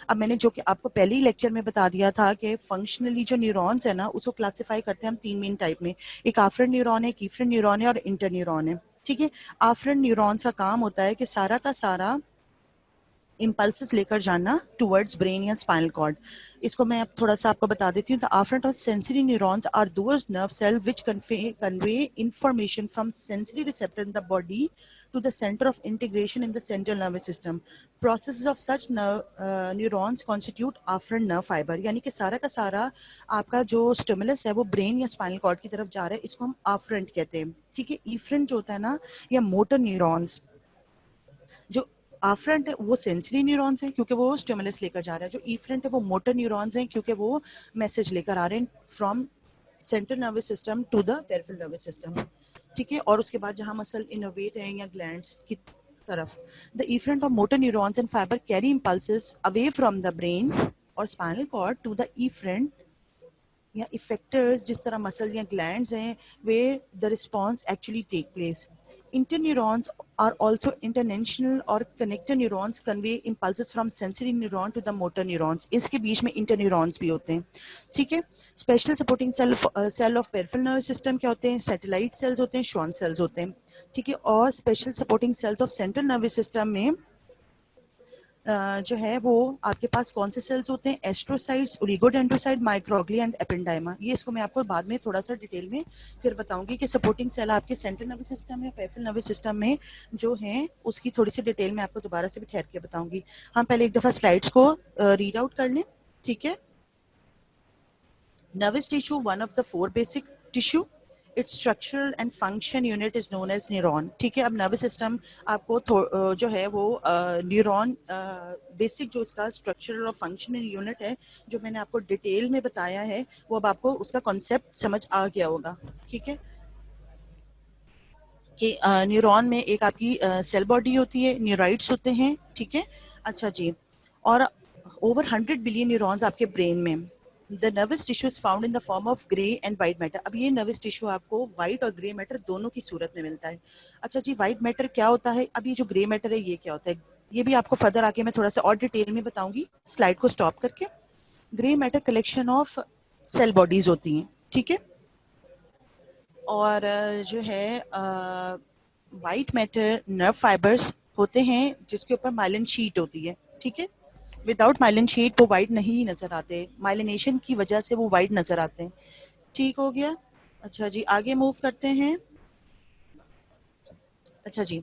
अब मैंने जो कि आपको पहले ही लेक्चर में बता दिया था कि फंक्शनली जो न्यूरॉन्स है ना उसको क्लासिफाई करते हैं हम 3 मेन टाइप में, एक आफ्रेंट न्यूरॉन है, एक इफरेंट न्यूरॉन है और इंटर न्यूरॉन है। ठीक है, आफ्रेंट न्यूरॉन्स का काम होता है कि सारा का सारा इम्पल्सेस लेकर जाना टुवर्ड्स ब्रेन या स्पाइनल कॉर्ड। इसको मैं अब थोड़ा सा आपको बता देती हूँ। The afferent of sensory neurons are those nerve cell which convey information from sensory receptor in the body to the center of integration in the central nervous system. Processes of such neurons constitute afferent nerve fiber. यानी कि सारा का सारा आपका जो stimulus है वो brain या स्पाइनल कॉर्ड की तरफ जा रहा है, इसको हम afferent कहते हैं। ठीक है, efferent जो होता है ना या मोटर न्यूरॉन्स, जो आफ्रेंट है वो सेंसरी न्यूरॉन्स हैं क्योंकि वो स्टिमुलस लेकर जा रहा है, जो इफरेंट है वो मोटर न्यूरॉन्स हैं क्योंकि वो मैसेज लेकर आ रहे हैं from central nervous system to the peripheral nervous system. ठीक है, और उसके बाद जहां मसल इनोवेट है या ग्लैंड्स की तरफ, the efferent of motor neurons and fibre carry impulses away from the brain और spinal cord to the efferent या इफेक्टर्स, जिस तरह मसल या ग्लैंड्स हैं, where the response actually take place. Interneurons are also international or connector neurons convey impulses from sensory neuron to the motor neurons. इसके बीच में interneurons भी होते हैं। ठीक है, special supporting cell of peripheral nervous system क्या होते हैं? सैटेलाइट सेल्स होते हैं, श्वान सेल्स होते हैं। ठीक है, और special supporting cells of central nervous system में जो है वो आपके पास कौन से सेल्स होते हैं? Astrocytes, oligodendrocyte, microglia and ependyma. ये इसको मैं आपको बाद में थोड़ा सा डिटेल में फिर बताऊंगी कि सपोर्टिंग सेल आपके सेंट्रल नर्वस सिस्टम में, पेरिफेरल नर्वस सिस्टम में जो है उसकी थोड़ी सी डिटेल में आपको दोबारा से भी ठहर के बताऊंगी। हम पहले एक दफा स्लाइड्स को रीड आउट कर लें। ठीक है, nervous tissue, one of the four basic tissue, its structural and function unit is known as neuron. ठीक है, अब नर्वस सिस्टम आपको जो है वो न्यूरॉन बेसिक जो इसका स्ट्रक्चरल और फंक्शनल यूनिट है जो मैंने आपको डिटेल में बताया है वो अब आपको उसका कॉन्सेप्ट समझ आ गया होगा। ठीक है, कि न्यूरॉन में एक आपकी सेल बॉडी होती है, न्यूराइड्स होते हैं। ठीक है, अच्छा जी, और ओवर 100 बिलियन न्यूरॉन्स आपके ब्रेन में। The nervous tissue is found in the form of grey and white matter. अब ये नर्वस टिश्यू आपको वाइट और ग्रे मैटर दोनों की सूरत में मिलता है। अच्छा जी, वाइट मैटर क्या होता है? अब ये जो ग्रे मैटर है ये क्या होता है? ये भी आपको फर्दर आके मैं थोड़ा सा और डिटेल में बताऊंगी स्लाइड को स्टॉप करके। Grey matter collection of cell bodies होती हैं। ठीक है, और जो है वाइट मैटर नर्व फाइबर्स होते हैं जिसके ऊपर माइलिन शीट होती है। ठीक है, विदाउट माइलिन शीट वो वाइट नहीं नजर आते, माइलिनेशन की वजह से वो वाइट नजर आते हैं। ठीक हो गया। अच्छा जी, आगे मूव करते हैं। अच्छा जी,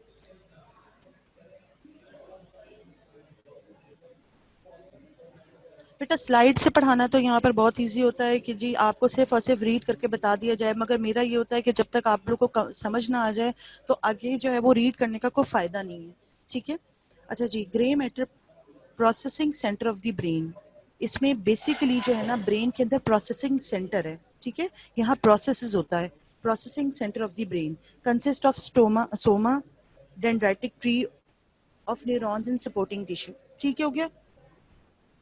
बेटा स्लाइड से पढ़ाना तो यहाँ पर बहुत इजी होता है कि जी आपको सिर्फ और सिर्फ रीड करके बता दिया जाए, मगर मेरा ये होता है कि जब तक आप लोग को समझ ना आ जाए तो आगे जो है वो रीड करने का कोई फायदा नहीं है। ठीक है, अच्छा जी, grey matter processing centre of the brain. इसमें बेसिकली जो है ना ब्रेन के अंदर प्रोसेसिंग सेंटर है। ठीक है, यहाँ प्रोसेसेस होता है। Processing centre of the brain consist of Soma dendritic tree of neurons in supporting tissue. ठीक है, हो गया।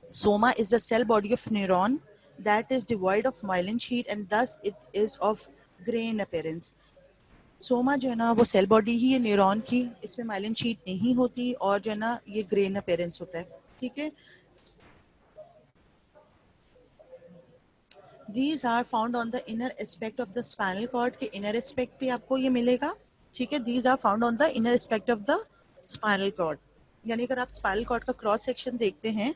Soma is the cell body of neuron that is devoid of myelin sheath and thus it is of gray in appearance. Soma जो है ना वो cell body ही है neuron की, इसमें माइलिन शीट नहीं होती और जो है ना ये ग्रे इन अपीयरेंस होता है। ठीक है, these are found on the inner aspect of the spinal cord के इनर एस्पेक्ट पे आपको ये मिलेगा। ठीक है, these are found on the inner aspect of the spinal cord. यानी अगर आप स्पाइनल कॉर्ड का क्रॉस सेक्शन देखते हैं,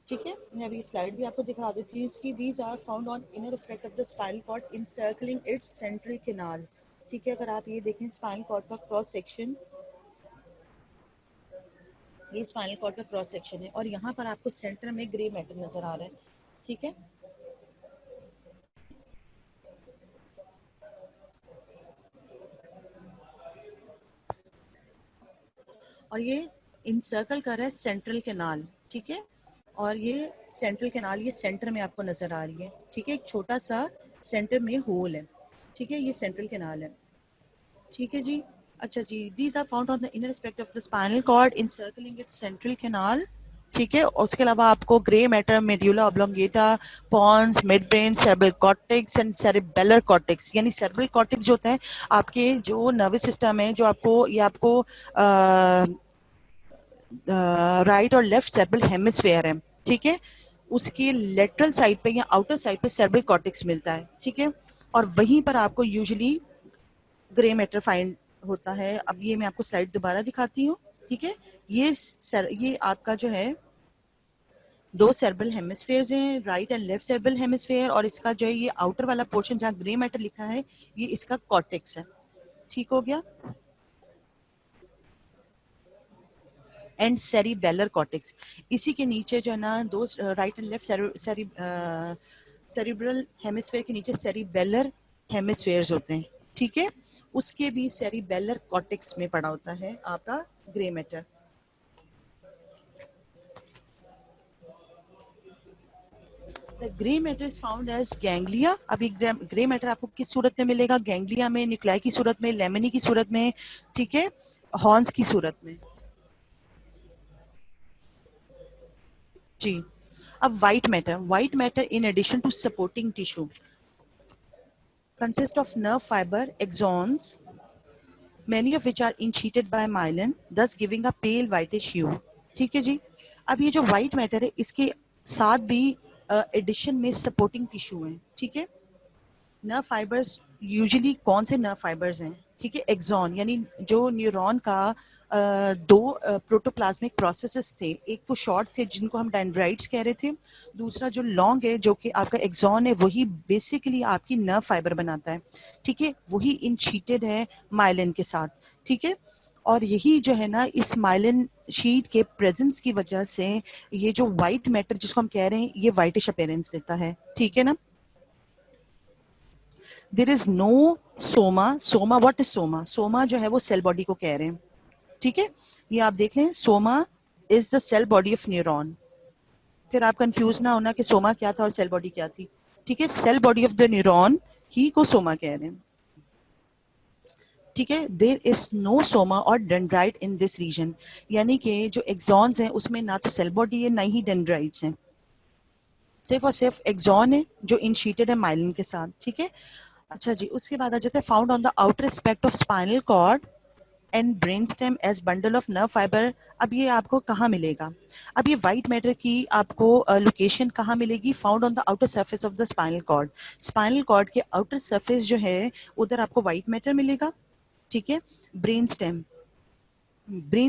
ठीक है, मैं अभी स्लाइड भी आपको दिखा देती हूँ इसकी। These are found on inner aspect of the spinal cord encircling its central canal. ठीक है, अगर आप ये देखें स्पाइनल कॉर्ड का क्रॉस सेक्शन, ये स्पाइनल कॉर्ड का क्रॉस सेक्शन है और यहाँ पर आपको सेंटर में ग्रे मैटर नजर आ रहा है। ठीक है, और ये इंसर्कल कर रहा है सेंट्रल कैनाल। ठीक है, और ये सेंट्रल कैनाल ये सेंटर में आपको नजर आ रही है। ठीक है, एक छोटा सा सेंटर में होल है। ठीक है, ये सेंट्रल कैनाल है। ठीक है जी, अच्छा जी, these are found on the inner aspect of the spinal cord encircling its central canal. ठीक है। उसके अलावा आपको grey matter, medulla oblongata, pons, mid brain, cerebral cortex and cerebellar cortex, यानी सेरेब्रल कॉर्टेक्स जो होता है आपके जो नर्वस सिस्टम है, जो आपको राइट और लेफ्ट सेरेब्रल हेमिस्फेयर है, ठीक है, उसके लेटरल साइड पे या आउटर साइड पे सेरेब्रल कॉर्टेक्स मिलता है, ठीक है, और वहीं पर आपको यूजुअली ग्रे मैटर फाइंड होता है। अब ये मैं आपको स्लाइड दोबारा दिखाती हूँ, ठीक है। ये आपका जो है दो सेरेब्रल हेमिस्फेयर्स हैं, right and left cerebral hemisphere, और इसका जो है ये आउटर वाला पोर्शन जहाँ ग्रे मैटर लिखा है ये इसका कॉर्टेक्स है, ठीक हो गया। एंड सेरिबेलर कॉर्टेक्स, इसी के नीचे जो है ना दो right and left cerebral hemisphere के नीचे सेरिबेलर हेमिस्फेयर्स होते हैं, ठीक है। उसके भी सेरिबेलर कॉर्टेक्स में पड़ा होता है आपका grey matter. Grey matter is found as ganglia. अभी ग्रे मैटर आपको किस सूरत में मिलेगा? गैंग्लिया में, न्यूक्लियाई की सूरत में, लेमिनी की सूरत में, ठीक है, हॉर्न्स की सूरत में। जी। अब white matter in addition to supporting tissue consist of nerve fiber axons, many of which are sheeted by myelin, thus giving a pale whitish hue। ठीक है जी। अब ये जो व्हाइट मैटर है इसके साथ भी एडिशन में सपोर्टिंग टिश्यू है, ठीक है। नर्व फाइबर्स यूजुअली कौन से नर्व फाइबर्स हैं? ठीक है, एक्सॉन, यानी जो न्यूरॉन का दो प्रोटोप्लाज्मिक प्रोसेसेस थे, एक तो शॉर्ट थे जिनको हम डेंड्राइट्स कह रहे थे, दूसरा जो लॉन्ग है जो कि आपका एक्सॉन है, वही बेसिकली आपकी नर्व फाइबर बनाता है, ठीक है, वही इनशीटेड है माइलिन के साथ, ठीक है। और यही जो है ना इस माइलिन शीट के प्रेजेंस की वजह से ये जो व्हाइट मैटर जिसको हम कह रहे हैं ये व्हाइटिश अपीयरेंस देता है, ठीक है ना। There is no soma what is soma जो है वो सेल बॉडी को कह रहे हैं, ठीक है। ये आप देख लें, soma is the cell body of neuron. फिर आप कंफ्यूज ना होना कि सोमा क्या था और सेल बॉडी क्या थी, ठीक है। Cell body of the neuron ही को सोमा कह रहे हैं, ठीक है। देर इज नो सोमा और डेंड्राइट इन दिस रीजन, यानी कि जो एक्सॉन्स हैं उसमें ना तो सेल बॉडी है ना ही डेंड्राइट्स हैं, सिर्फ और सिर्फ एक्सॉन है जो इनशीटेड है माइलिन के साथ, ठीक है। अच्छा जी, उसके बाद आ जाता है found on the outer aspect of spinal cord and brain stem as bundle of nerve fibre. अब ये आपको कहाँ मिलेगा? अब ये व्हाइट मैटर की आपको लोकेशन कहाँ मिलेगी? Found on the outer surface of the spinal cord. Spinal cord के आउटर सरफेस जो है उधर आपको व्हाइट मैटर मिलेगा, ठीक है। ब्रेन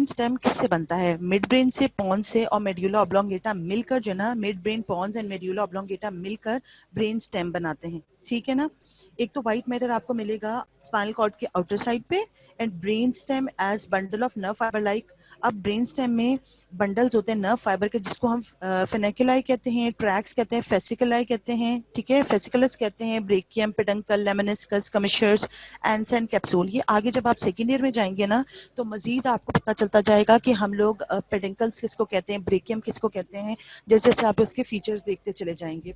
स्टेम किससे बनता है? मिड ब्रेन से, पॉन्स से और मेड्यूला ऑब्लोंगेटा मिलकर जो ना, mid brain, pons and medulla oblongata मिलकर ब्रेन स्टेम बनाते हैं, ठीक है ना। एक तो व्हाइट मैटर आपको मिलेगा स्पाइनल कॉर्ड के आउटर साइड पे and brain stem as bundle of nerve fibre like. अब ब्रेन स्टेम में बंडल्स होते हैं नर्व फाइबर के जिसको हम फेनेकुलाई कहते हैं, ट्रैक्स कहते हैं, फेसिकुलाई कहते हैं, ठीक है, फेसिकुलस कहते हैं, brachium, peduncle, lemniscus, कमिशर्स, एंस and capsule. ये आगे जब आप सेकेंड ईयर में जाएंगे ना तो मजीद आपको पता चलता जाएगा कि हम लोग पेडंकल्स किसको कहते हैं, ब्रेकियम किसको कहते हैं, जैसे जैसे आप उसके फीचर्स देखते चले जाएंगे।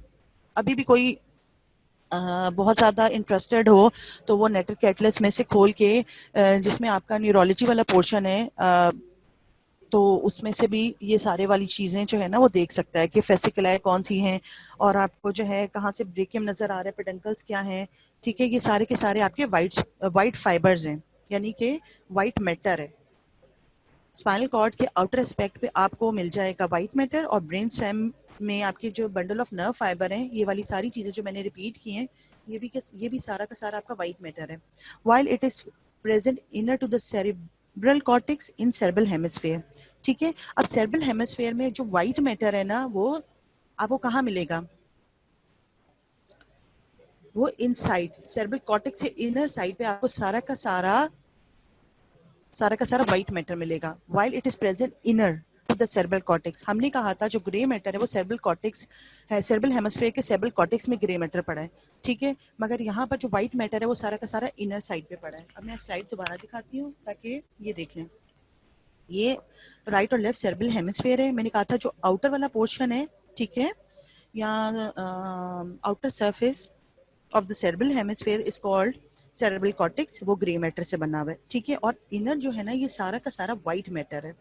अभी भी कोई बहुत ज़्यादा इंटरेस्टेड हो तो वो नेटर कैटलेस में से खोल के जिसमें आपका न्यूरोलॉजी वाला पोर्शन है तो उसमें से भी ये सारे वाली चीज़ें जो है ना वो देख सकता है कि फेसिकुलाई कौन सी हैं और आपको जो है कहाँ से ब्रेकियम नज़र आ रहा है, पेडंकल्स क्या हैं, ठीक है। ये सारे के सारे आपके वाइट फाइबर्स हैं, यानी कि वाइट मैटर है। स्पाइनल कॉर्ड के आउटर एस्पेक्ट पे आपको मिल जाएगा व्हाइट मैटर और ब्रेन स्टेम में आपके जो बंडल ऑफ नर्व फाइबर हैं, ये वाली सारी चीजें जो मैंने रिपीट की हैं, ये भी सारा का सारा आपका व्हाइट मैटर है। While it is present inner to the cerebral cortex in cerebral hemisphere, ठीक है। अब सेरेब्रल हेमिस्फेयर में जो व्हाइट मैटर है ना वो आपको कहाँ मिलेगा? वो इनसाइड सेरेब्रल कॉर्टेक्स से इनर साइड पे आपको सारा का सारा व्हाइट मैटर मिलेगा। While it is present inner to the cerebral cortex, हमने कहा था जो ग्रे मैटर है वो सेरेब्रल कॉर्टेक्स है, सेरेब्रल हेमिस्फीयर के सेरेब्रल कॉर्टेक्स में ग्रे मैटर पड़ा है, ठीक है। मगर यहाँ पर जो व्हाइट मैटर है वो सारा का सारा इनर साइड पे पड़ा है। अब मैं स्लाइड दोबारा दिखाती हूँ ताकि ये देख लें। ये राइट और लेफ्ट सेरेब्रल हेमिस्फीयर है, मैंने कहा था जो आउटर वाला पोर्शन है, ठीक है, यहाँ outer surface of the cerebral hemisphere is called cerebral cortex, वो ग्रे मैटर से बना हुआ है, ठीक है। और इनर जो है ना ये सारा का सारा व्हाइट मैटर है,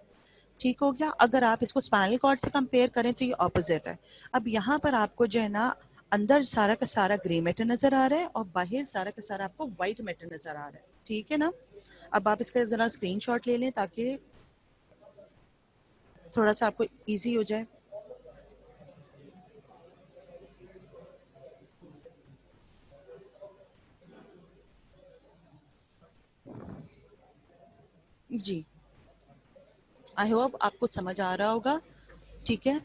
ठीक हो गया। अगर आप इसको स्पाइनल कॉर्ड से कंपेयर करें तो ये ऑपोजिट है। अब यहाँ पर आपको जो है ना अंदर सारा का सारा ग्रे मैटर नजर आ रहा है और बाहर सारा का सारा आपको व्हाइट मैटर नजर आ रहा है, ठीक है ना। अब आप इसका जरा स्क्रीनशॉट ले लें ताकि थोड़ा सा आपको इजी हो जाए। जी, आई होप आपको समझ आ रहा होगा, ठीक है।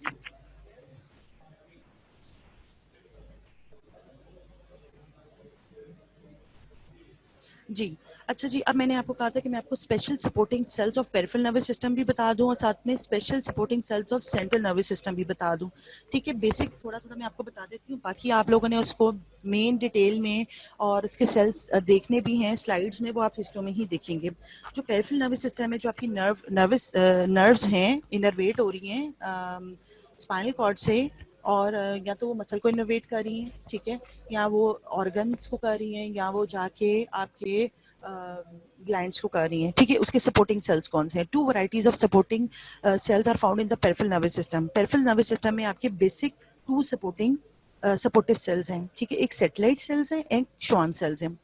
जी, अच्छा जी, अब मैंने आपको कहा था कि मैं आपको special supporting cells of peripheral nervous system भी बता दूं और साथ में special supporting cells of central nervous system भी बता दूं, ठीक है। बेसिक थोड़ा थोड़ा मैं आपको बता देती हूँ, बाकी आप लोगों ने उसको मेन डिटेल में और इसके सेल्स देखने भी हैं स्लाइड्स में, वो आप हिस्टो में ही देखेंगे। जो पेरिफेरल नर्वस सिस्टम है, जो आपकी नर्व्स हैं इनरवेट हो रही हैं स्पाइनल कॉर्ड से, और या तो वो मसल को इनोवेट कर रही हैं, ठीक है, या वो ऑर्गन्स को कर रही हैं, या वो जाके आपके ग्लैंड्स को कर रही हैं, ठीक है। उसके सपोर्टिंग सेल्स कौन से हैं? Two varieties of supporting cells are found in the peripheral nervous system. Peripheral nervous system में आपके बेसिक टू सपोर्टिव सेल्स हैं, ठीक है। एक सेटेलाइट सेल्स हैं, एक श्वान सेल्स हैं,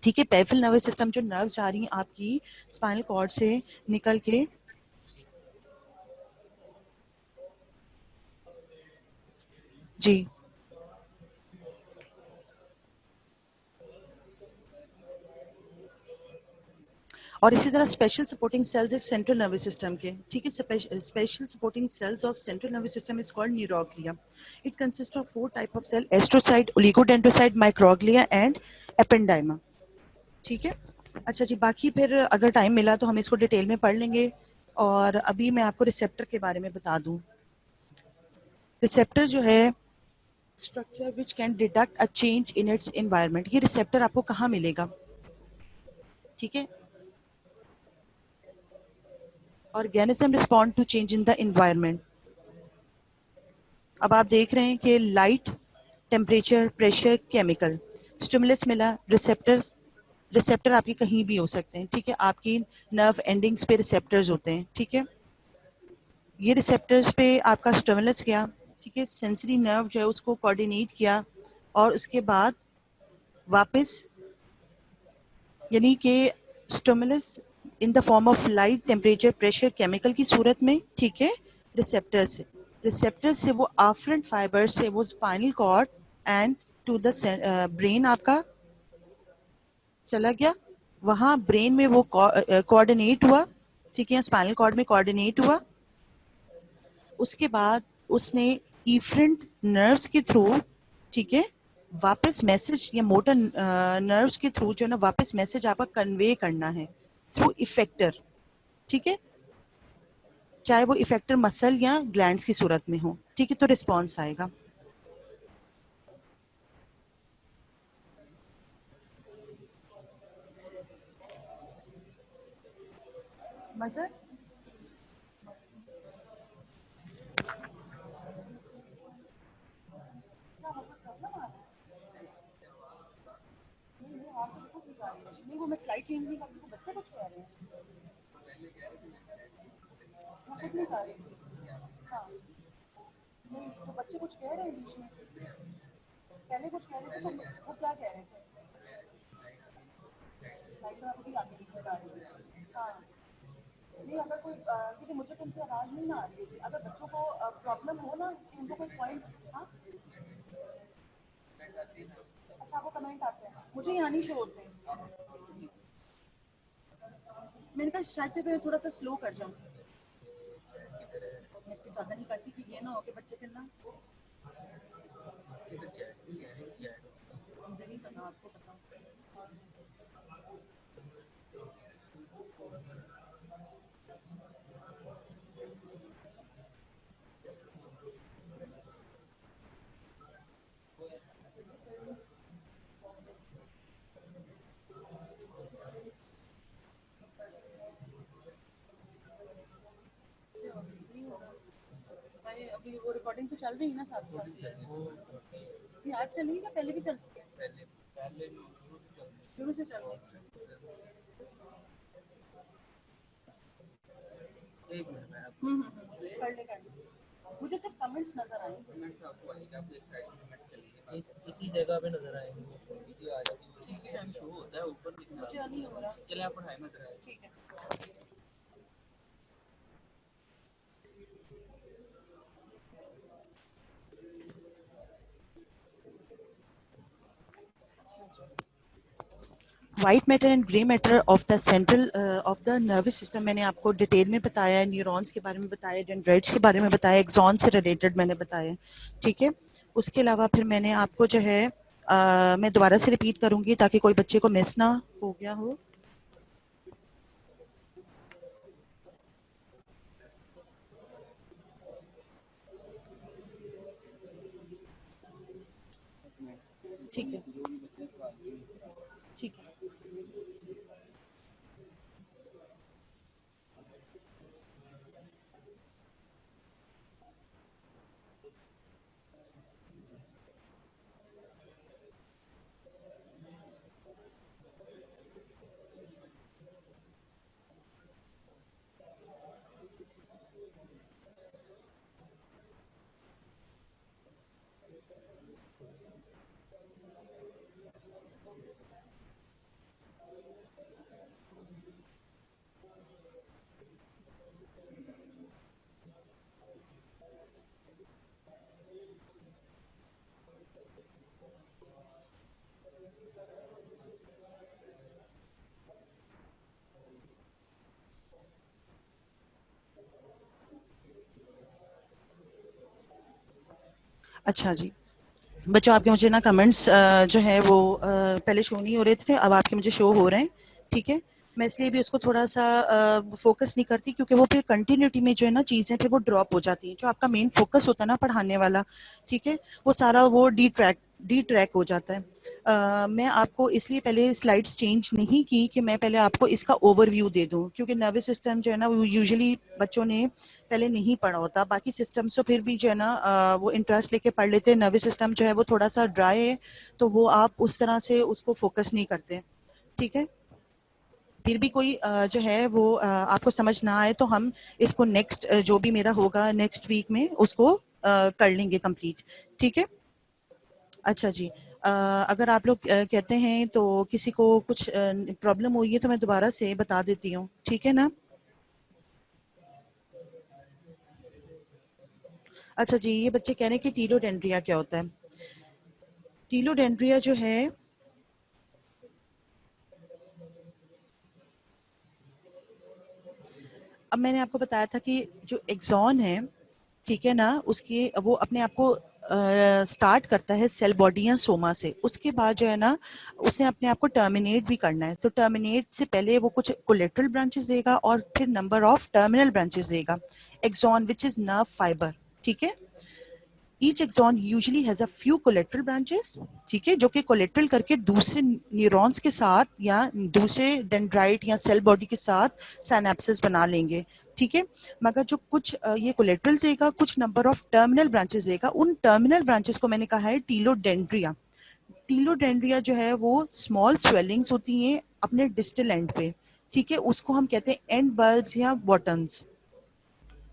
ठीक है। पेरिफेरल नर्वस सिस्टम जो नर्व जा रही हैं आपकी स्पाइनल कॉर्ड से निकल के, जी, और इसी तरह स्पेशल सपोर्टिंग सेल्स है सेंट्रल नर्वस सिस्टम के, ठीक है। Special supporting cells of central nervous system is called neuroglia. It consist of four type of cell: astrocyte, oligodendrocyte, microglia and ependyma, ठीक है। अच्छा जी, बाकी फिर अगर टाइम मिला तो हम इसको डिटेल में पढ़ लेंगे। और अभी मैं आपको रिसेप्टर के बारे में बता दूं। रिसेप्टर जो है structure which can detect a change in its environment. ये रिसेप्टर आपको कहाँ मिलेगा, ठीक है। Organism respond to change in the environment. अब आप देख रहे हैं कि light, temperature, pressure, chemical, stimulus मिला, रिसेप्टर्स। रिसेप्टर आपके कहीं भी हो सकते हैं, ठीक है। आपकी नर्व एंडिंग्स पे रिसेप्टर्स होते हैं, ठीक है। ये रिसेप्टर्स पे आपका स्टिमुलस गया, ठीक है, सेंसरी नर्व जो है उसको कोऑर्डिनेट किया, और उसके बाद वापस, यानी कि stimulus in the form of light, temperature, pressure, chemical की सूरत में, ठीक है, रिसेप्टर से। रिसेप्टर से वो आफ्रेंट फाइबर से वो spinal cord and to the brain आपका चला गया। वहां ब्रेन में वो कोऑर्डिनेट हुआ, ठीक है, स्पाइनल कॉर्ड में कोऑर्डिनेट हुआ। उसके बाद उसने इफरेंट नर्व्स के थ्रू, ठीक है, वापस मैसेज या मोटर नर्व्स के थ्रू जो है ना वापस मैसेज आपका कन्वे करना है थ्रू इफेक्टर, ठीक है, चाहे वो इफेक्टर मसल या ग्लैंड्स की सूरत में हो, ठीक है, तो रिस्पॉन्स आएगा। मसल नहीं, वो मैं स्लाइड चेंज नहीं करती, तो बच्चे कुछ कह रहे हैं, वो कुछ नहीं कर रही थी। हाँ, नहीं तो बच्चे कुछ कह रहे हैं बीच में, पहले कुछ कह रहे थे, तो वो क्या कह रहे थे? स्लाइड में आपको आगे दिख बता रही है। हाँ, नहीं अगर कोई क्योंकि मुझे तो उनकी आवाज़ नहीं ना आ रही थी, अगर बच्चों को प्रॉब्लम हो ना कि उनको कोई पॉइंट, हाँ, अच्छा वो कमेंट आते हैं, मुझे यहाँ नहीं शो होते हैं। मैंने कहा शायद से मैं थोड़ा सा स्लो कर जाऊँ, मैं इसके ज़्यादा नहीं करती कि ये ना हो कि बच्चे फिर ना, मुझे नहीं पता, आपको पता। भाई अभी वो रिकॉर्डिंग तो चल रही है ना साथ साथ, ये आज चली है या पहले भी चलती है? शुरू से चल रही है। एक मिनट में कर ले कर ले। मुझे सिर्फ कमेंट्स नजर आए। कमेंट्स आपको आएंगे, आप एक साइड में कमेंट चलेंगे, इसी जगह पे नजर आएंगे, इसी आ जाएगी, इसी टाइम शो होता है ऊपर दिखता है। मुझे नहीं हो रहा। चले आप पढ़ाई में कराए। ठीक है। White matter and grey matter of the central of the nervous system मैंने आपको डिटेल में बताया, न्यूरॉन्स के बारे में बताया, डेंड्राइट्स के बारे में बताया, एक्सॉन से रिलेटेड मैंने बताया। ठीक है। उसके अलावा फिर मैंने आपको जो है मैं दोबारा से रिपीट करूंगी ताकि कोई बच्चे को मिस ना हो गया हो। ठीक है। ठीक है। अच्छा जी। बच्चों आपके मुझे ना कमेंट्स जो है वो पहले शो नहीं हो रहे थे, अब आपके मुझे शो हो रहे हैं। ठीक है। मैं इसलिए भी उसको थोड़ा सा फोकस नहीं करती क्योंकि वो फिर कंटिन्यूटी में जो है ना चीज़ें फिर वो ड्रॉप हो जाती हैं। जो आपका मेन फोकस होता है ना पढ़ाने वाला, ठीक है, वो सारा वो डी ट्रैक हो जाता है। मैं आपको इसलिए पहले स्लाइड्स चेंज नहीं की कि मैं पहले आपको इसका ओवरव्यू दे दूं, क्योंकि नर्वस सिस्टम जो है ना वो यूजुअली बच्चों ने पहले नहीं पढ़ा होता। बाकी सिस्टम्स तो फिर भी जो है ना वो इंटरेस्ट लेके पढ़ लेते हैं। नर्वस सिस्टम जो है वो थोड़ा सा ड्राई है, तो वो आप उस तरह से उसको फोकस नहीं करते। ठीक है। फिर भी कोई जो है वो आपको समझ ना आए तो हम इसको नेक्स्ट जो भी मेरा होगा नेक्स्ट वीक में उसको कर लेंगे कंप्लीट। ठीक है। अच्छा जी। अगर आप लोग कहते हैं तो किसी को कुछ प्रॉब्लम हुई है तो मैं दोबारा से बता देती हूँ। ठीक है ना। अच्छा जी, ये बच्चे कह रहे हैं कि टीलोडेंड्रिया क्या होता है। टीलोडेंड्रिया जो है, अब मैंने आपको बताया था कि जो एक्सॉन है, ठीक है ना, उसके वो अपने आप को स्टार्ट करता है सेल बॉडी या सोमा से। उसके बाद जो है ना उसे अपने आप को टर्मिनेट भी करना है, तो टर्मिनेट से पहले वो कुछ कोलेटरल ब्रांचेस देगा और फिर नंबर ऑफ टर्मिनल ब्रांचेस देगा। Axon which is nerve fibre. ठीक है। Each axon usually has a few collateral branches. ठीक है, जो कि कोलेटरल करके दूसरे न्यूरॉन्स के साथ या दूसरे डेंड्राइट या सेल बॉडी के साथ साइनेप्सिस बना लेंगे। ठीक है। मगर जो कुछ ये कोलेटरल देगा, कुछ नंबर ऑफ टर्मिनल ब्रांचेस देगा। उन टर्मिनल ब्रांचेस को मैंने कहा है टीलोडेंड्रिया। टीलोडेंड्रिया जो है वो स्मॉल स्वेलिंग्स होती हैं अपने डिस्टल एंड पे। ठीक है, उसको हम कहते हैं एंड बल्ब्स या बॉटन्स।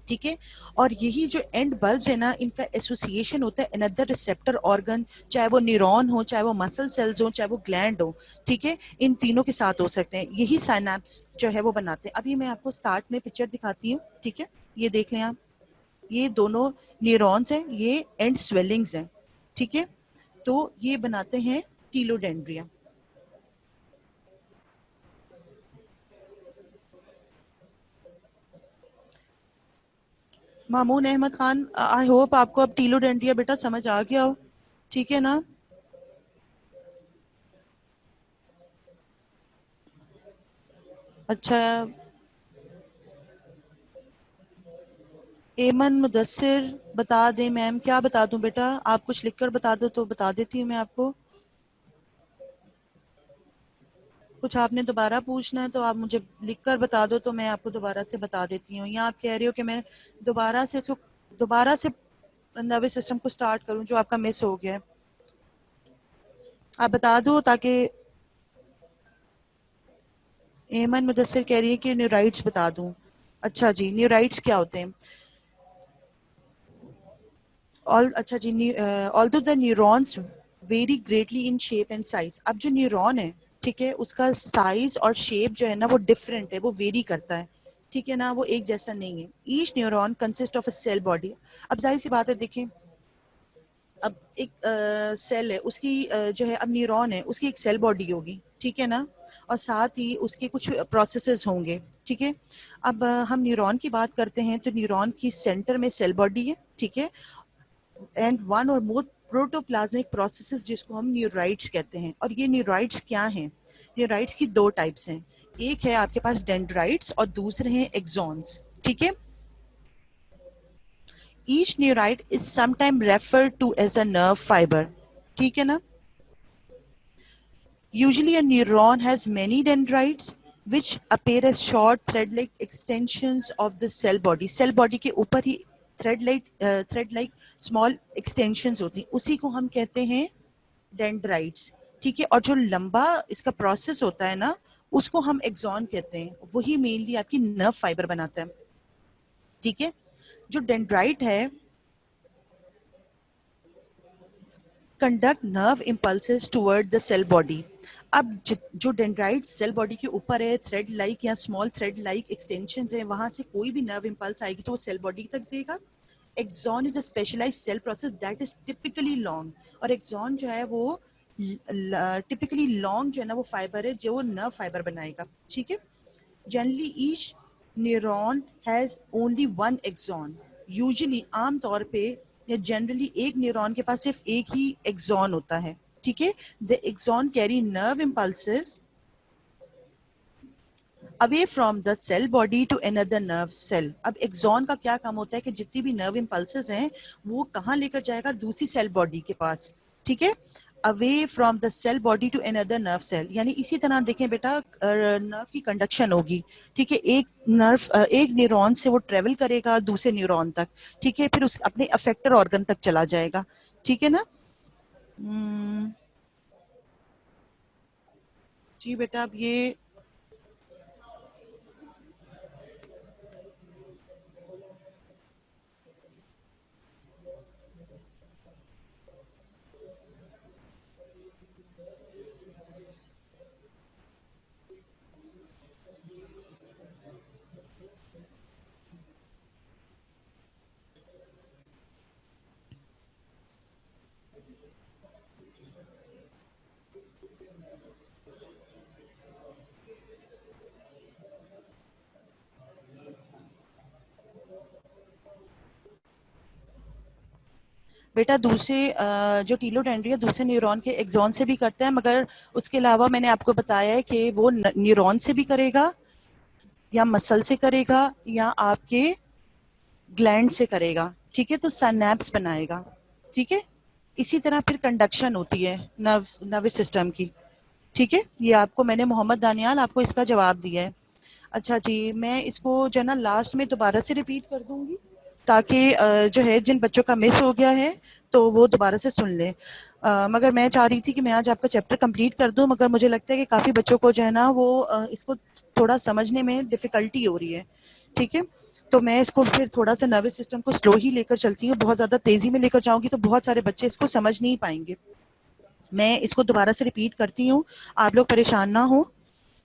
ठीक है। और यही जो एंड बल्ब्स है ना, इनका एसोसिएशन होता है अनदर रिसेप्टर ऑर्गन, चाहे वो न्यूरॉन हो, चाहे वो मसल सेल्स हो, चाहे वो ग्लैंड हो। ठीक है, इन तीनों के साथ हो सकते हैं। यही साइनेप्स जो है वो बनाते हैं। अभी मैं आपको स्टार्ट में पिक्चर दिखाती हूँ। ठीक है, ये देख लें आप। ये दोनों न्यूरॉन्स हैं, ये एंड स्वेलिंग्स हैं। ठीक है, तो ये बनाते हैं टीलोडेंड्रिया। मामून अहमद खान, आई होप आपको अब टीलोडेंड्रिया बेटा समझ आ गया हो। ठीक है ना। अच्छा। एमन मुदस्सिर बता दें मैम, क्या बता दूं बेटा, आप कुछ लिखकर बता दो तो बता देती हूँ मैं आपको। कुछ आपने दोबारा पूछना है तो आप मुझे लिखकर बता दो तो मैं आपको दोबारा से बता देती हूँ, या आप कह रहे हो कि मैं दोबारा से नर्वस सिस्टम को स्टार्ट करूं जो आपका मिस हो गया है। आप बता दो ताकि। एमन मुदस्सिर कह रही है कि न्यूराइट्स बता दूं। अच्छा जी, न्यूराइट्स क्या होते हैं? अच्छा जी, although the neurons vary greatly in shape and size. अब जो न्यूरॉन है, ठीक है, उसका साइज और शेप जो है ना वो डिफरेंट है, वो वेरी करता है, ठीक है ना, वो एक जैसा नहीं है। Each neuron consist of a cell body. अब जाहिर सी बात है, देखें, अब एक सेल है, उसकी जो है, अब न्यूरॉन है, उसकी एक सेल बॉडी होगी, ठीक है ना, और साथ ही उसके कुछ प्रोसेसेस होंगे, ठीक है। अब हम न्यूरॉन की बात करते हैं तो न्यूरॉन की सेंटर में सेल बॉडी है, ठीक है, एंड वन और मोर प्रोटोप्लाज्मिक प्रोसेसेस जिसको हम न्यूराइड्स कहते हैं। और ये न्यूराइड्स क्या हैं? न्यूराइड्स की दो टाइप्स हैं, एक है आपके पास डेंड्राइट्स और दूसरे हैं एक्सॉन्स, ठीक है। Each neurite is sometime referred to as a nerve fibre, ठीक है ना। Usually a neuron has many dendrites which appear as short thread-like extensions of the cell body. Cell body के ऊपर ही thread-like small extensions होती हैं, उसी को हम कहते हैं डेंड्राइट्स, ठीक है। और जो लंबा इसका प्रोसेस होता है ना, उसको हम एक्सॉन कहते हैं, वही मेनली आपकी नर्व फाइबर बनाता है, ठीक है। जो डेंड्राइट है conduct nerve impulses toward the cell body. अब जो डेंड्राइट सेल बॉडी के ऊपर है, थ्रेड लाइक या स्मॉल थ्रेड लाइक एक्सटेंशन है, वहां से कोई भी नर्व इम्पल्स आएगी तो वो सेल बॉडी तक देगा। Axon is a specialised cell process that is typically long. और एक्सॉन जो है वो टिपिकली लॉन्ग जो है ना वो फाइबर है जो वो नर्व फाइबर बनाएगा, ठीक है। Generally each neuron has only one axon. Usually आमतौर पे या जनरली एक न्यूरॉन के पास सिर्फ एक ही एक्सॉन होता है, ठीक है। The axon carry nerve impulses away from the cell body to another nerve cell. अब एक्सॉन का क्या काम होता है कि जितनी भी नर्व इम्पल्सेस हैं वो कहाँ लेकर जाएगा? दूसरी सेल बॉडी के पास, ठीक है, away from the cell body to another nerve cell. यानी इसी तरह देखें बेटा, नर्व की कंडक्शन होगी, ठीक है, एक नर्व एक न्यूरॉन से वो ट्रेवल करेगा दूसरे न्यूरॉन तक, ठीक है, फिर उस अपने अफेक्टर ऑर्गन तक चला जाएगा, ठीक है ना। हम्म, जी बेटा, अब ये बेटा दूसरे जो टीलोडेंड्रिया दूसरे न्यूरॉन के एक्सॉन से भी करता है, मगर उसके अलावा मैंने आपको बताया है कि वो न्यूरॉन से भी करेगा या मसल से करेगा या आपके ग्लैंड से करेगा, ठीक है, तो सिनैप्स बनाएगा, ठीक है। इसी तरह फिर कंडक्शन होती है नर्वस सिस्टम की, ठीक है। ये आपको मैंने मोहम्मद दानियाल आपको इसका जवाब दिया है। अच्छा जी, मैं इसको जो है ना लास्ट में दोबारा से रिपीट कर दूंगी ताकि जो है जिन बच्चों का मिस हो गया है तो वो दोबारा से सुन लें। मगर मैं चाह रही थी कि मैं आज आपका चैप्टर कंप्लीट कर दूं, मगर मुझे लगता है कि काफ़ी बच्चों को जो है ना वो इसको थोड़ा समझने में डिफ़िकल्टी हो रही है, ठीक है। तो मैं इसको फिर थोड़ा सा नर्वस सिस्टम को स्लो ही लेकर चलती हूँ, बहुत ज़्यादा तेज़ी में लेकर जाऊंगी तो बहुत सारे बच्चे इसको समझ नहीं पाएंगे। मैं इसको दोबारा से रिपीट करती हूँ, आप लोग परेशान ना हो।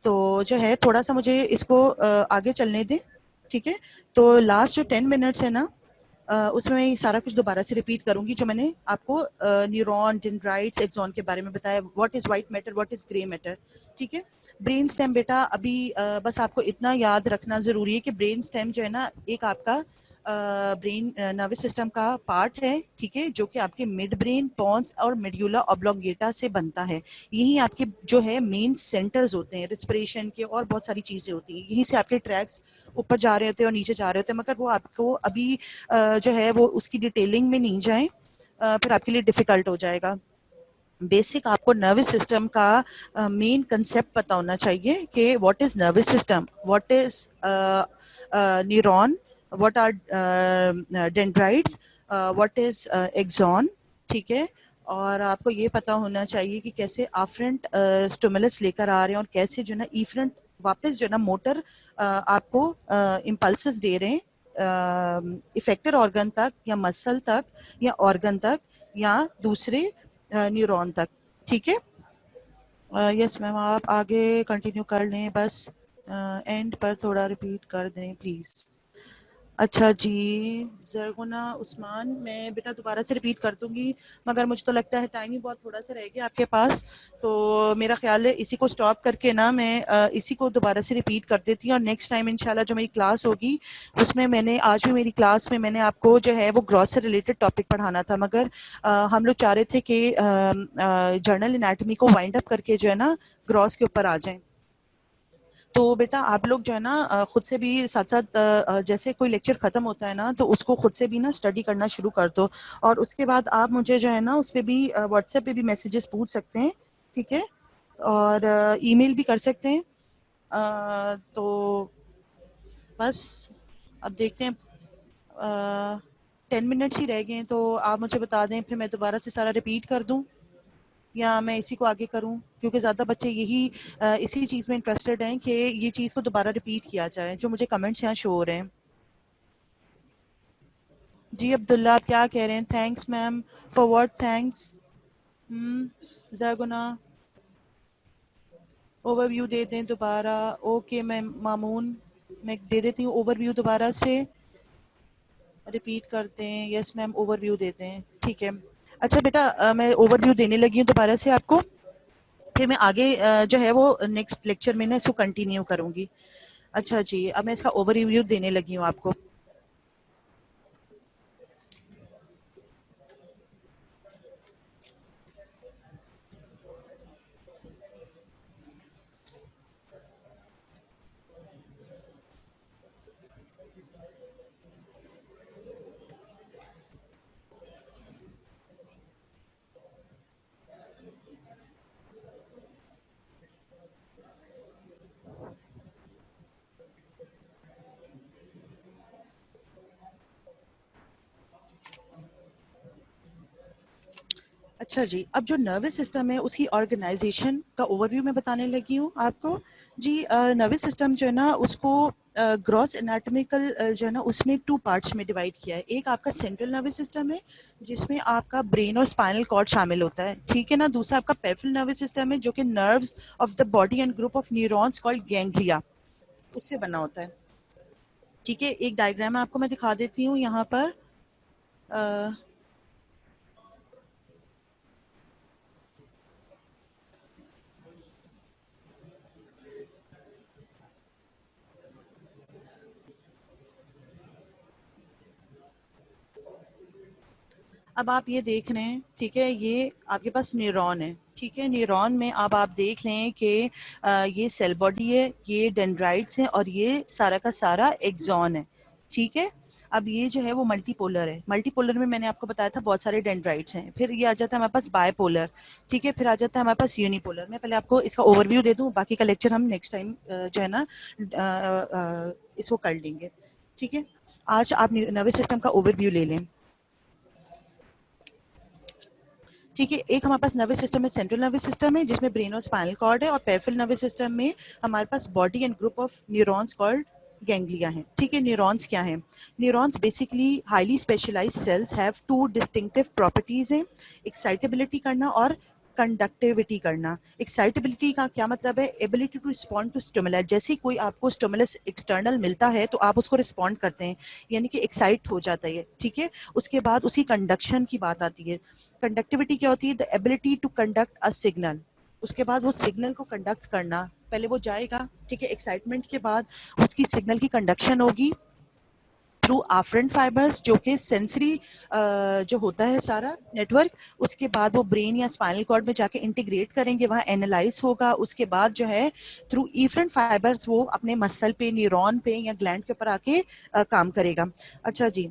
तो जो है थोड़ा सा मुझे इसको आगे चलने दें, ठीक है। तो लास्ट जो 10 मिनट्स है ना, उसमें मैं ये सारा कुछ दोबारा से रिपीट करूंगी जो मैंने आपको न्यूरॉन, डेंड्राइट्स, एक्सॉन के बारे में बताया, what is white matter, what is grey matter, ठीक है। ब्रेन स्टेम बेटा अभी बस आपको इतना याद रखना जरूरी है कि ब्रेन स्टेम जो है ना एक आपका ब्रेन नर्वस सिस्टम का पार्ट है, ठीक है, जो कि आपके मिड ब्रेन, पॉन्स और मेड्यूला ऑब्लोंगेटा से बनता है। यही आपके जो है मेन सेंटर्स होते हैं रिस्पिरेशन के और बहुत सारी चीजें होती हैं, यहीं से आपके ट्रैक्स ऊपर जा रहे होते हैं और नीचे जा रहे होते हैं, मगर वो आपको अभी जो है वो उसकी डिटेलिंग में नहीं जाए, फिर आपके लिए डिफिकल्ट हो जाएगा। बेसिक आपको नर्वस सिस्टम का मेन कंसेप्ट पता होना चाहिए कि what is nervous system, what is neuron, what are dendrites, what is axon, ठीक है। और आपको ये पता होना चाहिए कि कैसे आफ्रेंट स्टिमुलस लेकर आ रहे हैं और कैसे जो है ना इफरेंट वापस जो है ना मोटर आपको इम्पल्सेस दे रहे हैं इफेक्टर ऑर्गन तक या मसल तक या ऑर्गन तक या दूसरे न्यूरॉन तक, ठीक है। यस मैम, आप आगे कंटिन्यू कर लें, बस एंड पर थोड़ा रिपीट कर दें प्लीज़। अच्छा जी, ज़रगुना उस्मान, मैं बेटा दोबारा से रिपीट कर दूंगी, मगर मुझे तो लगता है टाइम ही बहुत थोड़ा सा रह गया आपके पास, तो मेरा ख्याल है इसी को स्टॉप करके ना मैं इसी को दोबारा से रिपीट कर देती हूँ, और नेक्स्ट टाइम इंशाल्लाह जो मेरी क्लास होगी उसमें मैंने आज भी मेरी क्लास में मैंने आपको जो है वो ग्रॉस से रिलेटेड टॉपिक पढ़ाना था, मगर हम लोग चाह रहे थे कि जर्नल एनाटमी को वाइंड अप करके जो है ना ग्रॉस के ऊपर आ जाएं। तो बेटा आप लोग जो है ना खुद से भी साथ साथ जैसे कोई लेक्चर खत्म होता है ना तो उसको खुद से भी ना स्टडी करना शुरू कर दो, और उसके बाद आप मुझे जो है ना उस पर भी व्हाट्सएप पे भी मैसेजेस पूछ सकते हैं, ठीक है, और ईमेल भी कर सकते हैं। तो बस अब देखते हैं, 10 मिनट्स ही रह गए हैं, तो आप मुझे बता दें फिर मैं दोबारा से सारा रिपीट कर दूं या मैं इसी को आगे करूं, क्योंकि ज़्यादा बच्चे यही इसी चीज़ में इंटरेस्टेड हैं कि ये चीज़ को दोबारा रिपीट किया जाए, जो मुझे कमेंट्स यहाँ शो हो रहे हैं। जी अब्दुल्ला, आप क्या कह रहे हैं? Thanks ma'am, for what thanks? जैगुना, ओवरव्यू दे दें दोबारा। ओके मैम मामून, मैं दे देती हूँ ओवरव्यू दोबारा से, रिपीट करते हैं। यस मैम, ओवरव्यू देते हैं, ठीक है। अच्छा बेटा, मैं ओवरव्यू देने लगी हूँ दोबारा से आपको, फिर मैं आगे जो है वो नेक्स्ट लेक्चर में ना इसको कंटिन्यू करूंगी। अच्छा जी, अब मैं इसका ओवरव्यू देने लगी हूँ आपको। अच्छा जी, अब जो नर्वस सिस्टम है उसकी ऑर्गेनाइजेशन का ओवरव्यू मैं बताने लगी हूँ आपको। जी नर्वस सिस्टम जो है ना उसको ग्रॉस एनाटॉमिकल जो है ना उसमें 2 पार्ट्स में डिवाइड किया है। एक आपका सेंट्रल नर्वस सिस्टम है जिसमें आपका ब्रेन और स्पाइनल कॉर्ड शामिल होता है, ठीक है ना। दूसरा आपका पेरिफेरल नर्वस सिस्टम है जो कि nerves of the body and group of neurons called ganglia, उससे बना होता है, ठीक है। एक डायग्राम आपको मैं दिखा देती हूँ यहाँ पर। अ, अब आप ये देख रहे हैं, ठीक है, ये आपके पास न्यूरॉन है, ठीक है। न्यूरॉन में अब आप देख लें कि ये सेल बॉडी है, ये डेंड्राइट्स हैं और ये सारा का सारा एक्सॉन है, ठीक है। अब ये जो है वो मल्टीपोलर है। मल्टीपोलर में मैंने आपको बताया था बहुत सारे डेंड्राइट्स हैं। फिर ये आ जाता है हमारे पास बायपोलर, ठीक है। फिर आ जाता है हमारे पास यूनिपोलर। मैं पहले आपको इसका ओवरव्यू दे दूं, बाकी का लेक्चर हम नेक्स्ट टाइम जो है ना इसको कर लेंगे, ठीक है। आज आप नर्वस सिस्टम का ओवरव्यू ले लें, ठीक है। एक हमारे पास नर्वस सिस्टम में सेंट्रल नर्वस सिस्टम है जिसमें ब्रेन और स्पाइनल कॉर्ड है, और पेरिफेरल नर्वस सिस्टम में हमारे पास body and group of neurons called ganglia हैं, ठीक है। न्यूरॉन्स क्या हैं? Neurons basically highly specialised cells have 2 distinctive properties हैं, एक्साइटेबिलिटी करना और कंडक्टिविटी करना। एक्साइटेबिलिटी का क्या मतलब है? Ability to respond to stimulus. जैसे ही कोई आपको स्टिमुलस एक्सटर्नल मिलता है तो आप उसको रिस्पॉन्ड करते हैं, यानी कि एक्साइट हो जाता है, ठीक है। उसके बाद उसकी कंडक्शन की बात आती है। कंडक्टिविटी क्या होती है? The ability to conduct a signal. उसके बाद वो सिग्नल को कंडक्ट करना, पहले वो जाएगा, ठीक है, एक्साइटमेंट के बाद उसकी सिग्नल की कंडक्शन होगी थ्रू आफ्रेंट फाइबर्स, जो कि सेंसरी जो होता है सारा नेटवर्क। उसके बाद वो ब्रेन या स्पाइनल कॉर्ड में जाके इंटीग्रेट करेंगे, वहाँ एनालाइज होगा। उसके बाद जो है थ्रू इफरेंट फाइबर्स वो अपने मसल पे, न्यूरॉन पे या ग्लैंड के ऊपर आके काम करेगा। अच्छा जी,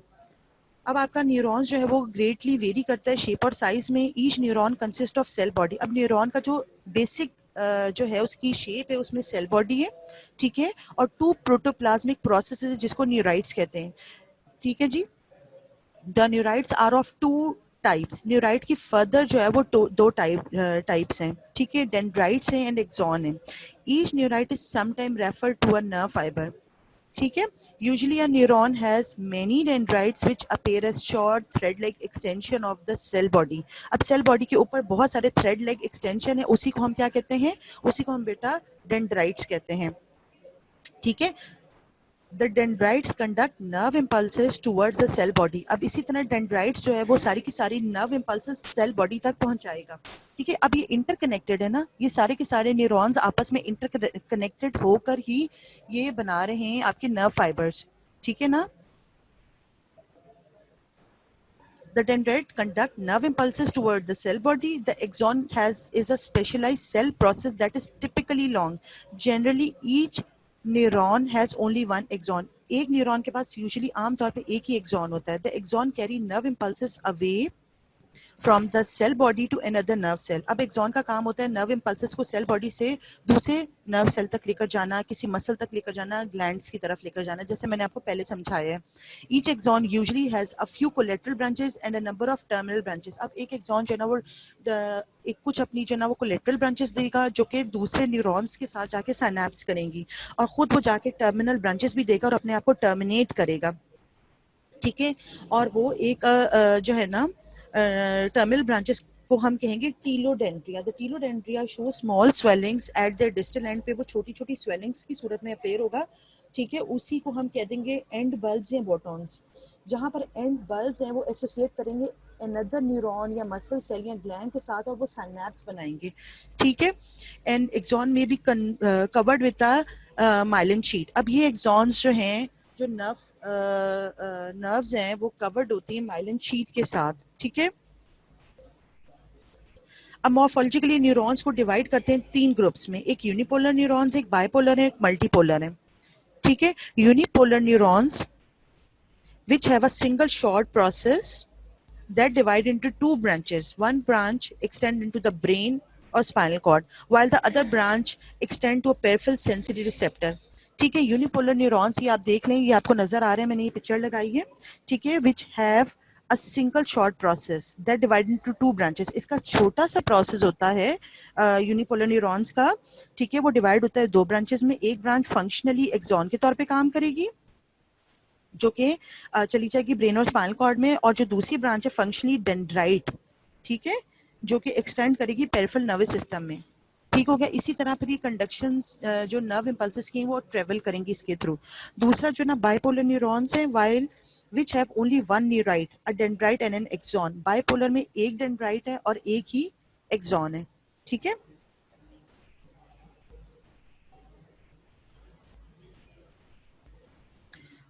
अब आपका न्यूरॉन्स जो है वो ग्रेटली वेरी करता है शेप और साइज में। Each neuron consist of cell body. अब न्यूरॉन का जो बेसिक जो है उसकी शेप है उसमें सेल बॉडी है, ठीक है, और 2 प्रोटोप्लाज्मिक प्रोसेसेस जिसको न्यूराइट्स कहते हैं, ठीक है जी। The neurites are of 2 types, neurite की फर्दर जो है वो दो टाइप्स हैं, ठीक है, डेंड्राइट्स हैं एंड एक्सॉन है। Each neurite is sometime refer to a nerve fibre, ठीक है। Usually a neuron has many dendrites which appear as short thread like extension of the cell body. अब सेल बॉडी के ऊपर बहुत सारे thread like extension है, उसी को हम क्या कहते हैं, उसी को हम बेटा डेंड्राइट्स कहते हैं, ठीक है। The dendrites conduct nerve impulses towards the cell body. अब इसी तरह डेंड्राइट्स जो है वो सारी की सारी नर्व इम्पल्सेस सेल बॉडी तक पहुंचाएगा, ठीक है। अब ये इंटरकनेक्टेड है ना, ये सारे के सारे न्यूरॉन्स आपस में इंटरकनेक्टेड होकर ही ये बना रहे हैं आपके नर्व फाइबर्स, ठीक है ना। The dendrite conduct nerve impulses toward the cell body. The axon is a specialized cell process that is typically long. Generally, each neuron has only one axon. एक न्यूरॉन के पास यूजुअली आमतौर पे एक ही axon होता है। The axon carry nerve impulses away from the cell body to another nerve cell. अब axon का काम होता है नर्व इम्पल्सेस को सेल बॉडी से दूसरे नर्व सेल तक लेकर जाना, किसी मसल तक लेकर जाना, ग्लैंड्स की तरफ लेकर जाना, जैसे मैंने आपको पहले समझाया है। Each axon usually has a few collateral branches and a number of terminal branches. अब एक एक्सॉन जो है ना वो एक कुछ अपनी जो है ना वो कोलेटरल ब्रांचेस देगा जो कि दूसरे न्यूरॉन्स के साथ जाके साइनेप्स करेंगी, और खुद वो जाके टर्मिनल ब्रांचेस भी देगा और अपने आप को टर्मिनेट करेगा, ठीक है। और वो एक जो है ना टर्मिनल ब्रांचेस को हम कहेंगे telodendria. The telodendria show small swellings at the distal end पे, वो छोटी छोटी स्वेलिंग्स की सूरत में अपेयर होगा, ठीक है। उसी को हम कह देंगे एंड बल्ब्स या बॉटॉन्स। जहां पर एंड बल्ब्स हैं वो एसोसिएट करेंगे अनदर न्यूरॉन या मसल सेल या ग्लैंड के साथ और वो साइनेप्स बनाएंगे, ठीक है। एंड एक्सॉन में be covered with a myelin sheath. अब ये एक्सॉन्स जो हैं, जो नर्व्स हैं वो कवर्ड होती हैं माइलिन शीट के साथ, ठीक है। अब मॉर्फोलॉजिकली न्यूरॉन्स को डिवाइड करते हैं तीन ग्रुप्स में, एक यूनिपोलर न्यूरॉन्स, एक बाइपोलर है, एक मल्टीपोलर है, ठीक है। Unipolar neurons which have a single short process that divide into two branches. One branch extend into the brain or spinal cord, while the other branch extend to a peripheral sensory receptor. ठीक है, unipolar neurons ये आप देख लें, ये आपको नजर आ रहे हैं, मैंने ये पिक्चर लगाई है, ठीक है। Which have a single short process that divide into two branches. इसका छोटा सा प्रोसेस होता है यूनिपोलर न्यूरॉन्स का, ठीक है। वो डिवाइड होता है दो ब्रांचेस में, एक ब्रांच फंक्शनली एक्सॉन के तौर पे काम करेगी जो कि चली जाएगी ब्रेन और स्पाइनल कॉर्ड में, और जो दूसरी ब्रांच है फंक्शनली डेंड्राइट, ठीक है, जो कि एक्सटेंड करेगी पेरिफेरल नर्वस सिस्टम में, ठीक हो गया। इसी तरह फिर ये कंडक्शन जो नर्व इम्पल्सेस की वो ट्रेवल करेंगी इसके थ्रू। दूसरा जो ना बाइपोलर न्यूरॉन्स है, while which have only one neurite, a dendrite and an axon. Bipolar में एक डेंड्राइट है और एक ही एक्सॉन है, ठीक है।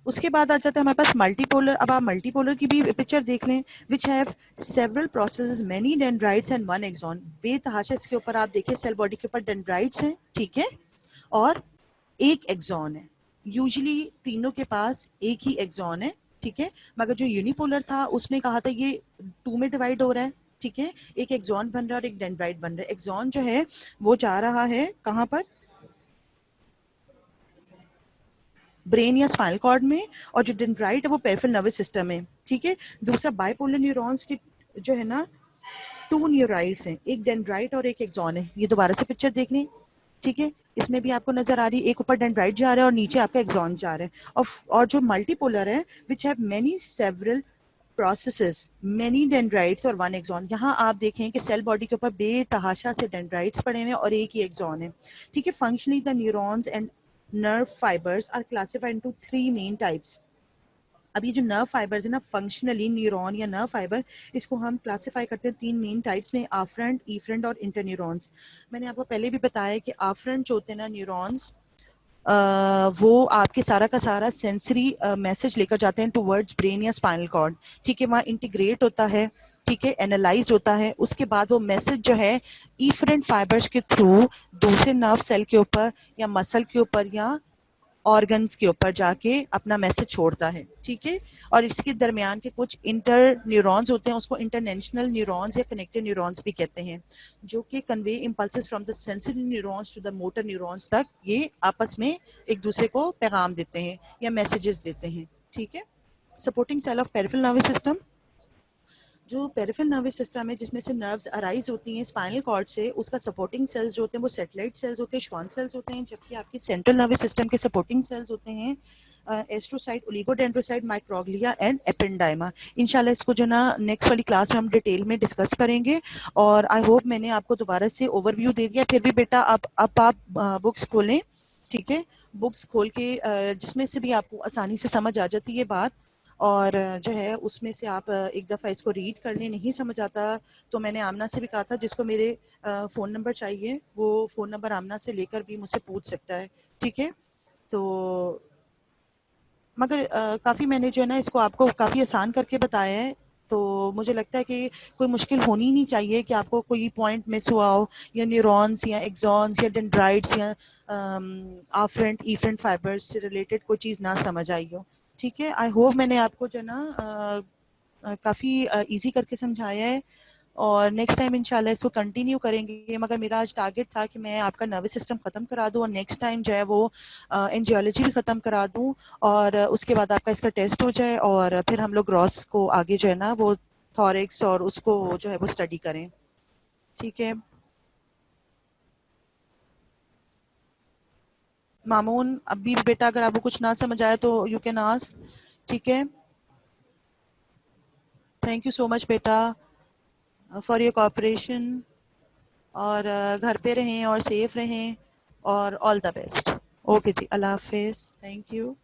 उसके बाद आ जाता है हमारे पास मल्टीपोलर। अब आप मल्टीपोलर की भी पिक्चर देख लें, which have several processes, many dendrites and one axon. बेतहाशा इसके ऊपर आप देखिए सेल बॉडी के ऊपर डेंड्राइट्स हैं, ठीक है, और एक एक्सॉन है। यूजुअली तीनों के पास एक ही एक्सॉन है, ठीक है। मगर जो यूनिपोलर था उसमें कहा था ये टू में डिवाइड हो रहा है, ठीक है। एक एक्सॉन बन रहा है और एक डेंड्राइट बन रहा है। एक्सॉन जो है वो जा रहा है कहाँ पर, ब्रेन या स्पाइनल कॉर्ड में, और जो डेंड्राइट है वो पेरिफेरल नर्वस सिस्टम में, ठीक है। दूसरा बाइपोलर न्यूरॉन्स के जो है ना टू न्यूराइड्स हैं, एक डेंड्राइट और एक एक्सॉन है। ये दोबारा से पिक्चर देख लें, ठीक है। इसमें भी आपको नजर आ रही है, एक ऊपर डेंड्राइट जा रहा है और नीचे आपका एक्सॉन जा रहा है। और जो मल्टीपोलर है which have many several processes, many dendrites और वन एक्सॉन। यहाँ आप देखें कि सेल बॉडी के ऊपर बेतहाशा से डेंड्राइट्स पड़े हुए हैं और एक ही एक्सॉन है, ठीक है। Functionally the neurons and nerve fibers are classified into three main types. अब ये जो नर्व फाइबर्स है ना, फंक्शनली न्यूरॉन या नर्व फाइबर, इसको हम क्लासिफाई करते हैं तीन मेन टाइप्स में, आफ्रेंट, इफ्रेंट और इंटरन्यूरॉन्स। मैंने आपको पहले भी बताया कि आफ्रेंट जो होते हैं ना न्यूरॉन्स, वो आपके सारा का सारा सेंसरी मैसेज लेकर जाते हैं टूवर्ड्स ब्रेन या स्पाइनल कॉर्ड, ठीक है। वहाँ इंटीग्रेट होता है, ठीक है, एनालाइज होता है। उसके बाद वो मैसेज जो है इफरेंट फाइबर्स के थ्रू दूसरे नर्व सेल के ऊपर या मसल के ऊपर या ऑर्गन्स के ऊपर जाके अपना मैसेज छोड़ता है, ठीक है। और इसके दरमियान के कुछ इंटर न्यूरॉन्स होते हैं, उसको इंटरनेशनल न्यूरॉन्स या कनेक्टेड न्यूरॉन्स भी कहते हैं, जो कि convey impulses from the sensory neurons to the motor neurons तक ये आपस में एक दूसरे को पैगाम देते हैं या मैसेजेस देते हैं, ठीक है। Supporting cell of peripheral nervous system, जो पेरिफेरल नर्वस सिस्टम है जिसमें से नर्व्स अराइज होती हैं स्पाइनल कॉर्ड से, उसका सपोर्टिंग सेल्स जो होते हैं वो सेटेलाइट सेल्स होते हैं, श्वान सेल्स होते हैं, जबकि आपके सेंट्रल नर्वस सिस्टम के सपोर्टिंग सेल्स होते हैं एस्ट्रोसाइट, ओलिगोडेंड्रोसाइट, माइक्रोग्लिया एंड एपेंडाइमा। इंशाल्लाह इसको जो ना नेक्स्ट वाली क्लास में हम डिटेल में डिस्कस करेंगे। और आई होप मैंने आपको दोबारा से ओवरव्यू दे दिया। फिर भी बेटा आप बुक्स खोलें, ठीक है, बुक्स खोल के जिसमें से भी आपको आसानी से समझ आ जाती है बात, और जो है उसमें से आप एक दफ़ा इसको रीड कर लें। नहीं समझ आता तो मैंने आमना से भी कहा था, जिसको मेरे फ़ोन नंबर चाहिए वो फ़ोन नंबर आमना से लेकर भी मुझसे पूछ सकता है, ठीक है। तो मगर काफ़ी मैंने जो है ना इसको आपको काफ़ी आसान करके बताया है, तो मुझे लगता है कि कोई मुश्किल होनी नहीं चाहिए कि आपको कोई पॉइंट मिस हुआ हो, या न्यूरॉन्स या एक्सॉन्स या डेंड्राइट्स या आफरेंट इफरेंट फाइबर्स से रिलेटेड कोई चीज़ ना समझ आई हो, ठीक है। आई होप मैंने आपको जो है ना काफ़ी इजी करके समझाया है, और नेक्स्ट टाइम इंशाल्लाह इसको कंटिन्यू करेंगे। मगर मेरा आज टारगेट था कि मैं आपका नर्वस सिस्टम ख़त्म करा दूं, और नेक्स्ट टाइम जो है वो एंजियोलॉजी भी ख़त्म करा दूं, और उसके बाद आपका इसका टेस्ट हो जाए, और फिर हम लोग ग्रॉस को आगे जो है ना वो थॉरिक्स और उसको जो है वो स्टडी करें, ठीक है। मामून, अभी भी बेटा अगर आपको कुछ ना समझ आए तो यू कैन आस्क, ठीक है। थैंक यू सो मच बेटा फॉर योर कोऑपरेशन, और घर पे रहें और सेफ रहें, और ऑल द बेस्ट। ओके जी, अल्लाह हाफिज़, थैंक यू।